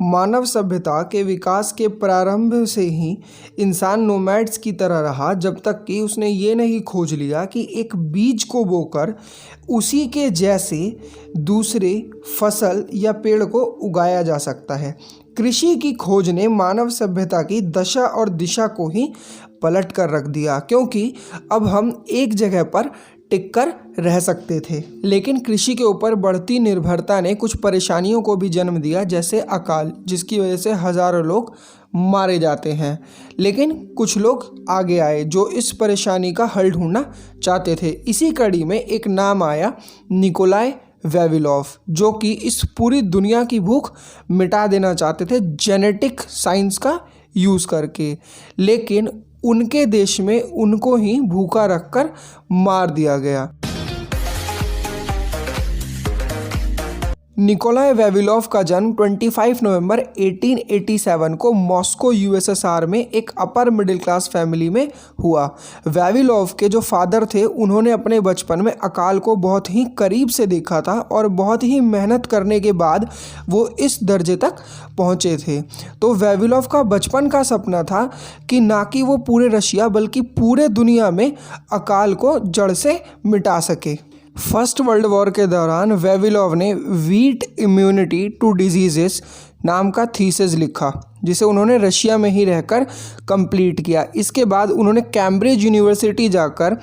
मानव सभ्यता के विकास के प्रारंभ से ही इंसान नोमैड्स की तरह रहा, जब तक कि उसने ये नहीं खोज लिया कि एक बीज को बोकर उसी के जैसे दूसरे फसल या पेड़ को उगाया जा सकता है। कृषि की खोज ने मानव सभ्यता की दशा और दिशा को ही पलट कर रख दिया, क्योंकि अब हम एक जगह पर टिक कर रह सकते थे। लेकिन कृषि के ऊपर बढ़ती निर्भरता ने कुछ परेशानियों को भी जन्म दिया, जैसे अकाल, जिसकी वजह से हज़ारों लोग मारे जाते हैं। लेकिन कुछ लोग आगे आए जो इस परेशानी का हल ढूंढना चाहते थे। इसी कड़ी में एक नाम आया, निकोलाई वेविलोव, जो कि इस पूरी दुनिया की भूख मिटा देना चाहते थे जेनेटिक साइंस का यूज़ करके। लेकिन उनके देश में उनको ही भूखा रखकर मार दिया गया। निकोलाई वेविलोव का जन्म 25 नवंबर 1887 को मॉस्को यूएसएसआर में एक अपर मिडिल क्लास फैमिली में हुआ। वेविलोव के जो फादर थे, उन्होंने अपने बचपन में अकाल को बहुत ही करीब से देखा था और बहुत ही मेहनत करने के बाद वो इस दर्जे तक पहुँचे थे। तो वेविलोव का बचपन का सपना था कि ना कि वो पूरे रशिया बल्कि पूरे दुनिया में अकाल को जड़ से मिटा सके। फर्स्ट वर्ल्ड वॉर के दौरान वेविलोव ने वीट इम्यूनिटी टू डिजीजेस नाम का थीसिस लिखा, जिसे उन्होंने रशिया में ही रहकर कंप्लीट किया। इसके बाद उन्होंने कैम्ब्रिज यूनिवर्सिटी जाकर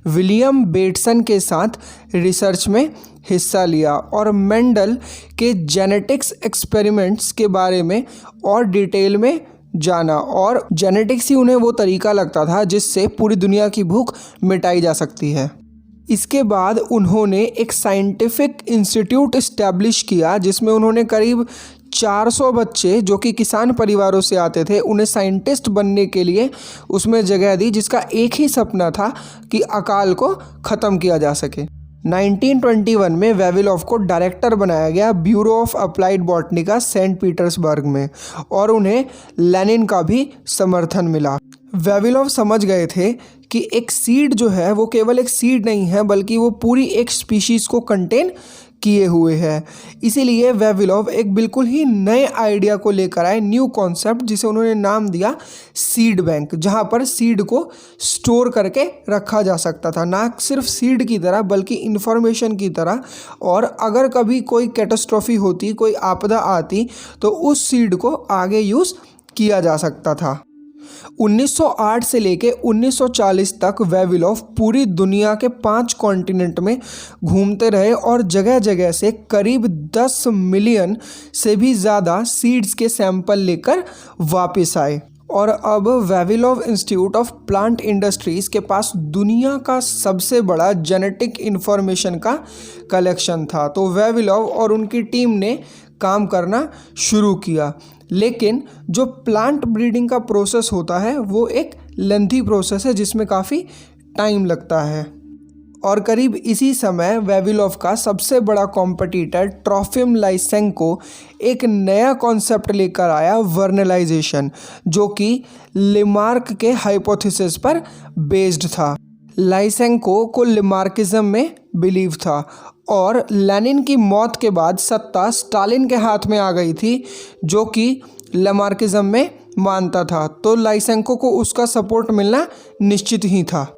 विलियम बेटसन के साथ रिसर्च में हिस्सा लिया और मेंडल के जेनेटिक्स एक्सपेरिमेंट्स के बारे में और डिटेल में जाना। और जेनेटिक्स ही उन्हें वो तरीका लगता था जिससे पूरी दुनिया की भूख मिटाई जा सकती है। इसके बाद उन्होंने एक साइंटिफिक इंस्टीट्यूट इस्टेब्लिश किया, जिसमें उन्होंने करीब 400 बच्चे जो कि किसान परिवारों से आते थे, उन्हें साइंटिस्ट बनने के लिए उसमें जगह दी, जिसका एक ही सपना था कि अकाल को ख़त्म किया जा सके। 1921 में वेविलोव को डायरेक्टर बनाया गया ब्यूरो ऑफ अप्लाइड बॉटनी का सेंट पीटर्सबर्ग में, और उन्हें लेनिन का भी समर्थन मिला। वेविलोव समझ गए थे कि एक सीड जो है वो केवल एक सीड नहीं है, बल्कि वो पूरी एक स्पीशीज़ को कंटेन किए हुए है। इसीलिए वेविलोव एक बिल्कुल ही नए आइडिया को लेकर आए, न्यू कॉन्सेप्ट, जिसे उन्होंने नाम दिया सीड बैंक, जहाँ पर सीड को स्टोर करके रखा जा सकता था, ना सिर्फ सीड की तरह बल्कि इंफॉर्मेशन की तरह। और अगर कभी कोई कैटास्ट्रॉफी होती, कोई आपदा आती, तो उस सीड को आगे यूज़ किया जा सकता था। 1908 से लेके 1940 तक वेविलोव पूरी दुनिया के 5 कॉन्टिनेंट में घूमते रहे और जगह जगह से करीब 10 मिलियन से भी ज़्यादा सीड्स के सैंपल लेकर वापस आए। और अब वेविलोव इंस्टीट्यूट ऑफ प्लांट इंडस्ट्रीज़ के पास दुनिया का सबसे बड़ा जेनेटिक इंफॉर्मेशन का कलेक्शन था। तो वेविलोव और उनकी टीम ने काम करना शुरू किया। लेकिन जो प्लांट ब्रीडिंग का प्रोसेस होता है वो एक लेंथी प्रोसेस है, जिसमें काफ़ी टाइम लगता है। और करीब इसी समय वेविलोव का सबसे बड़ा कॉम्पिटिटर ट्रोफिम लाइसेंको एक नया कॉन्सेप्ट लेकर आया, वर्नलाइजेशन, जो कि लेमार्क के हाइपोथेसिस पर बेस्ड था। लाइसेंको को लेमार्किज्म में बिलीव था और लेनिन की मौत के बाद सत्ता स्टालिन के हाथ में आ गई थी, जो कि लेमार्किज्म में मानता था। तो लाइसेंको को उसका सपोर्ट मिलना निश्चित ही था।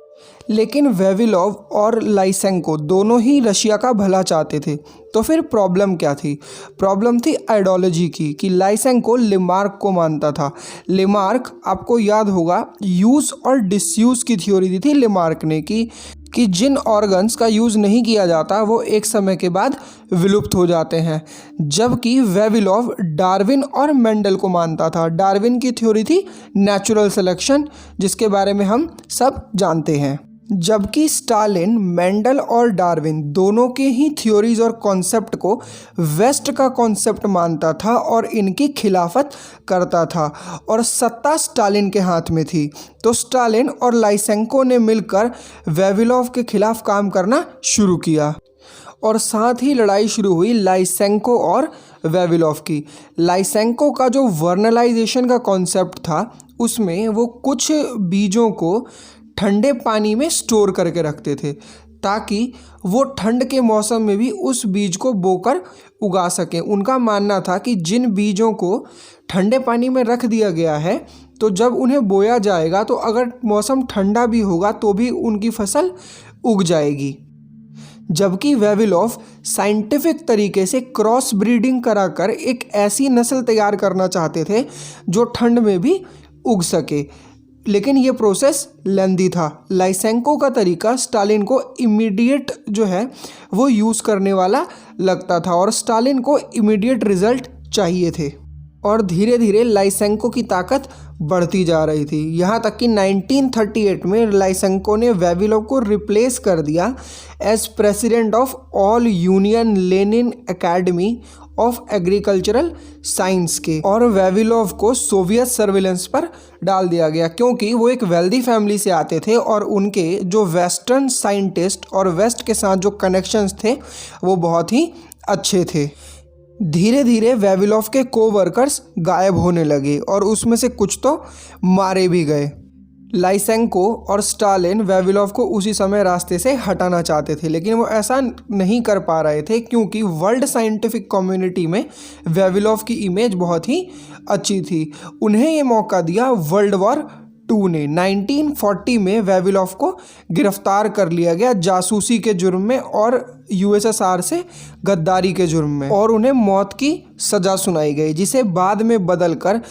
लेकिन वेविलोव और लाइसेंको दोनों ही रशिया का भला चाहते थे। तो फिर प्रॉब्लम क्या थी? प्रॉब्लम थी आइडियोलॉजी की, कि लाइसेंको लेमार्क को मानता था। लेमार्क, आपको याद होगा, यूज़ और डिसयूज़ की थ्योरी दी थी लेमार्क ने, कि जिन ऑर्गन्स का यूज़ नहीं किया जाता वो एक समय के बाद विलुप्त हो जाते हैं। जबकि वेविलोव डार्विन और मेंडल को मानता था। डार्विन की थ्योरी थी नेचुरल सिलेक्शन, जिसके बारे में हम सब जानते हैं। जबकि स्टालिन, मेंडल और डार्विन दोनों के ही थ्योरीज और कॉन्सेप्ट को वेस्ट का कॉन्सेप्ट मानता था और इनकी खिलाफत करता था, और सत्ता स्टालिन के हाथ में थी। तो स्टालिन और लाइसेंको ने मिलकर वेविलोव के खिलाफ काम करना शुरू किया और साथ ही लड़ाई शुरू हुई लाइसेंको और वेविलोव की। लाइसेंको का जो वर्नलाइजेशन का कॉन्सेप्ट था, उसमें वो कुछ बीजों को ठंडे पानी में स्टोर करके रखते थे ताकि वो ठंड के मौसम में भी उस बीज को बोकर उगा सकें। उनका मानना था कि जिन बीजों को ठंडे पानी में रख दिया गया है तो जब उन्हें बोया जाएगा तो अगर मौसम ठंडा भी होगा तो भी उनकी फसल उग जाएगी। जबकि वेविलोव साइंटिफिक तरीके से क्रॉस ब्रीडिंग कराकर एक ऐसी नस्ल तैयार करना चाहते थे जो ठंड में भी उग सके, लेकिन ये प्रोसेस लेंदी था। लाइसेंको का तरीका स्टालिन को इमीडिएट जो है वो यूज़ करने वाला लगता था और स्टालिन को इमीडिएट रिजल्ट चाहिए थे और धीरे धीरे लाइसेंको की ताकत बढ़ती जा रही थी। यहाँ तक कि 1938 में लाइसेंको ने वेविलोव को रिप्लेस कर दिया as president of all union Lenin academy of agricultural science के, और वेविलोव को सोवियत सर्विलेंस पर डाल दिया गया क्योंकि वो एक वेल्दी फैमिली से आते थे और उनके जो वेस्टर्न साइंटिस्ट और वेस्ट के साथ जो कनेक्शंस थे वो बहुत ही अच्छे थे। धीरे धीरे वेविलोव के कोवर्कर्स गायब होने लगे और उसमें से कुछ तो मारे भी गए। लाइसेंको और स्टालिन वेविलोव को उसी समय रास्ते से हटाना चाहते थे, लेकिन वो ऐसा नहीं कर पा रहे थे क्योंकि वर्ल्ड साइंटिफिक कम्युनिटी में वेविलोव की इमेज बहुत ही अच्छी थी। उन्हें ये मौका दिया वर्ल्ड वॉर 2 ने। 1940 में वेविलोव को गिरफ्तार कर लिया गया जासूसी के जुर्म में और यूएसएसआर से गद्दारी के जुर्म में, और उन्हें मौत की सज़ा सुनाई गई जिसे बाद में बदलकर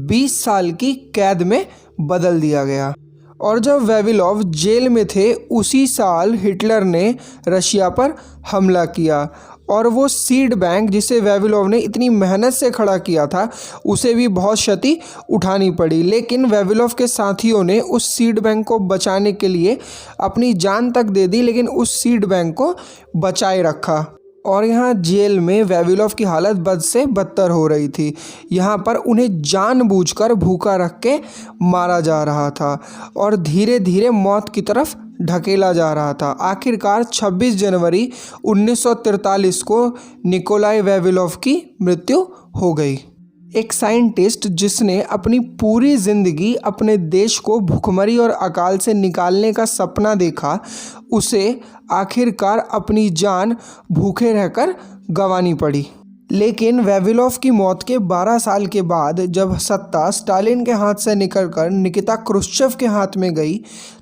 20 साल की कैद में बदल दिया गया। और जब वेविलोव जेल में थे उसी साल हिटलर ने रशिया पर हमला किया और वो सीड बैंक जिसे वेविलोव ने इतनी मेहनत से खड़ा किया था उसे भी बहुत क्षति उठानी पड़ी। लेकिन वेविलोव के साथियों ने उस सीड बैंक को बचाने के लिए अपनी जान तक दे दी, लेकिन उस सीड बैंक को बचाए रखा। और यहाँ जेल में वेविलोव की हालत बद से बदतर हो रही थी। यहाँ पर उन्हें जानबूझकर भूखा रख के मारा जा रहा था और धीरे धीरे मौत की तरफ ढकेला जा रहा था। आखिरकार 26 जनवरी 1943 को निकोलाई वेविलोव की मृत्यु हो गई। एक साइंटिस्ट जिसने अपनी पूरी ज़िंदगी अपने देश को भुखमरी और अकाल से निकालने का सपना देखा, उसे आखिरकार अपनी जान भूखे रहकर गंवानी पड़ी। लेकिन वेविलोव की मौत के 12 साल के बाद जब सत्ता स्टालिन के हाथ से निकलकर निकिता क्रुश्चेव के हाथ में गई,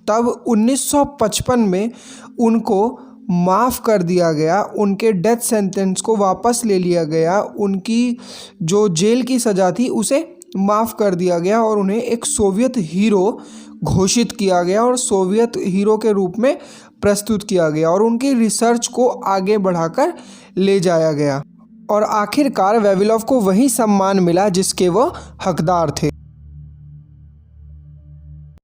तब 1955 में उनको माफ़ कर दिया गया। उनके डेथ सेंटेंस को वापस ले लिया गया। उनकी जो जेल की सज़ा थी उसे माफ़ कर दिया गया और उन्हें एक सोवियत हीरो घोषित किया गया और सोवियत हीरो के रूप में प्रस्तुत किया गया और उनकी रिसर्च को आगे बढ़ाकर ले जाया गया और आखिरकार वेविलोव को वही सम्मान मिला जिसके वो हकदार थे।